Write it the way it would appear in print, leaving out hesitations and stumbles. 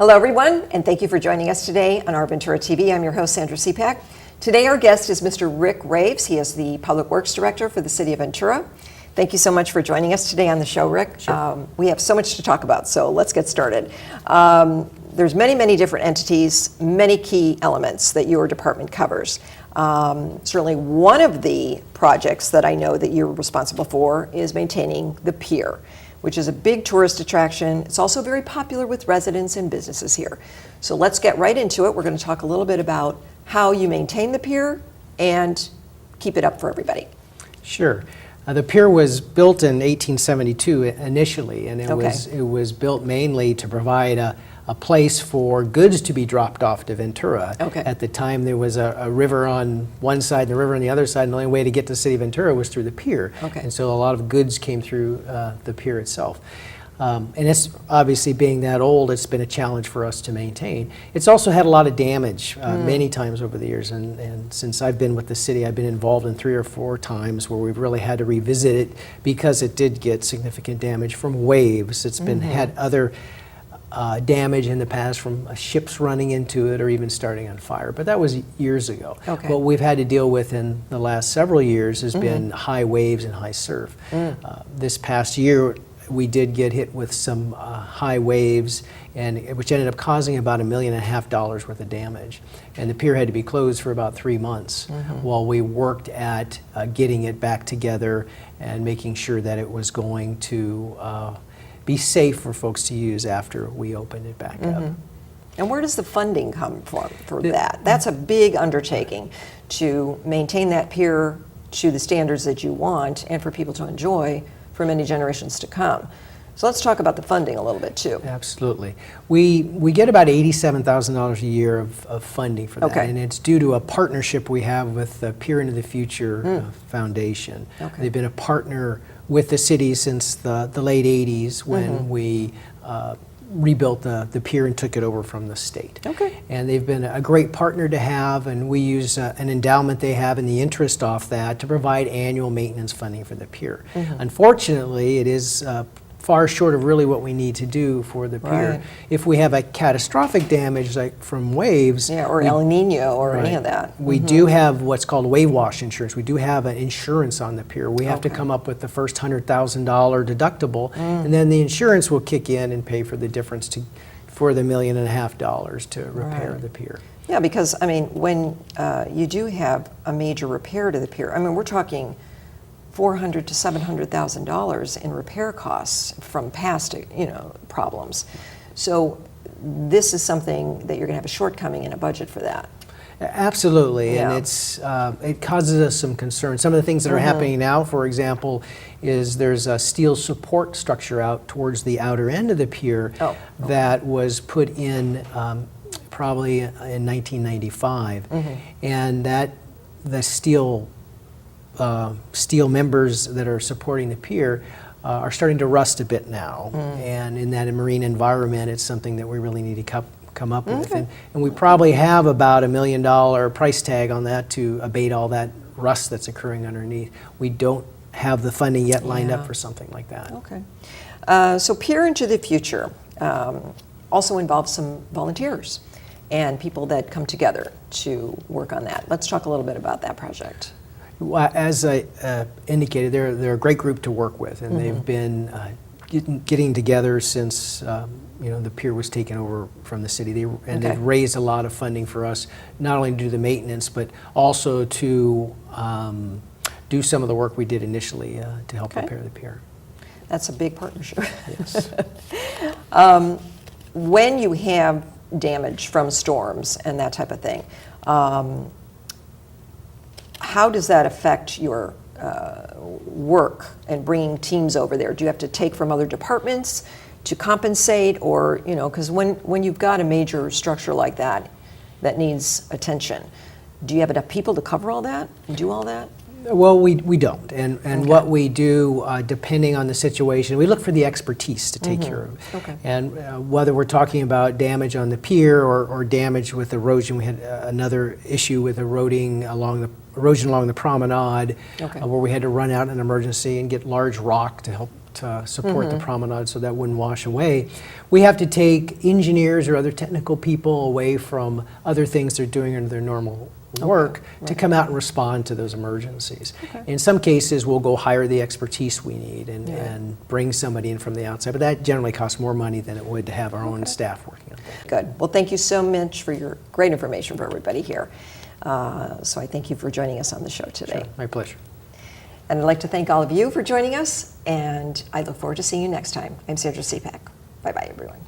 Hello everyone, and thank you for joining us today on Our Ventura TV. I'm your host, Sandra Siepak. Today our guest is Mr. Rick Raives. He is the Public Works Director for the City of Ventura. Thank you so much for joining us today on the show, Rick. Sure. We have so much to talk about, so let's get started. There's many different entities, many key elements that your department covers. Certainly one of the projects that I know that you're responsible for is maintaining the pier, which is a big tourist attraction. It's also very popular with residents and businesses here. So let's get right into it. We're going to talk a little bit about how you maintain the pier and keep it up for everybody. Sure. The pier was built in 1872 initially, and it was built mainly to provide a place for goods to be dropped off to Ventura. At the time there was a river on one side and a river on the other side, and the only way to get to the city of Ventura was through the pier. And so a lot of goods came through the pier itself. And it's obviously, being that old, it's been a challenge for us to maintain. It's also had a lot of damage many times over the years, and since I've been with the city, I've been involved in 3 or 4 times where we've really had to revisit it because it did get significant damage from waves. It's been had other damage in the past from ships running into it or even starting on fire, but that was years ago. What we've had to deal with in the last several years has been high waves and high surf. This past year we did get hit with some high waves, which ended up causing about $1.5 million worth of damage, and the pier had to be closed for about 3 months while we worked at getting it back together and making sure that it was going to be safe for folks to use after we opened it back up. And where does the funding come from for that? That's a big undertaking to maintain that pier to the standards that you want and for people to enjoy for many generations to come. So let's talk about the funding a little bit too. Absolutely. We get about $87,000 a year of funding for that, and it's due to a partnership we have with the Pier Into the Future Foundation. They've been a partner with the city since the late 80s when we rebuilt the pier and took it over from the state. And they've been a great partner to have, and we use an endowment they have and the interest off that to provide annual maintenance funding for the pier. Unfortunately, it is far short of really what we need to do for the pier. If we have a catastrophic damage like from waves, or El Nino or any of that, we do have what's called wave wash insurance. We do have an insurance on the pier. We have to come up with the first $100,000 deductible, and then the insurance will kick in and pay for the difference for the $1.5 million to repair the pier. Yeah, because I mean, when you do have a major repair to the pier, I mean, we're talking $400,000 to $700,000 in repair costs from past, problems. So this is something that you're going to have a shortcoming in a budget for that. Absolutely, and it causes us some concern. Some of the things that are happening now, for example, is there's a steel support structure out towards the outer end of the pier that was put in probably in 1995, and that the steel members that are supporting the pier are starting to rust a bit now, and in that marine environment, it's something that we really need to come up with, and we probably have about $1 million price tag on that to abate all that rust that's occurring underneath. We don't have the funding yet lined up for something like that. So Pier Into the Future also involves some volunteers and people that come together to work on that. Let's talk a little bit about that project. As I indicated, they're a great group to work with, and they've been getting together since the pier was taken over from the city. They've raised a lot of funding for us, not only to do the maintenance, but also to do some of the work we did initially to help repair the pier. That's a big partnership. Yes. When you have damage from storms and that type of thing, how does that affect your work and bringing teams over there? Do you have to take from other departments to compensate, or because when you've got a major structure like that that needs attention, do you have enough people to cover all that and do all that? Well, we don't, and what we do, depending on the situation, we look for the expertise to take care of. And whether we're talking about damage on the pier or damage with erosion, we had another issue with erosion along the promenade, where we had to run out in emergency and get large rock to help support the promenade so that wouldn't wash away. We have to take engineers or other technical people away from other things they're doing in their normal work to come out and respond to those emergencies. In some cases, we'll go hire the expertise we need and bring somebody in from the outside, but that generally costs more money than it would to have our own staff working on it. Good. Well, thank you so much for your great information for everybody here. So I thank you for joining us on the show today. Sure. My pleasure. And I'd like to thank all of you for joining us, and I look forward to seeing you next time. I'm Sandra Siepak. Bye-bye, everyone.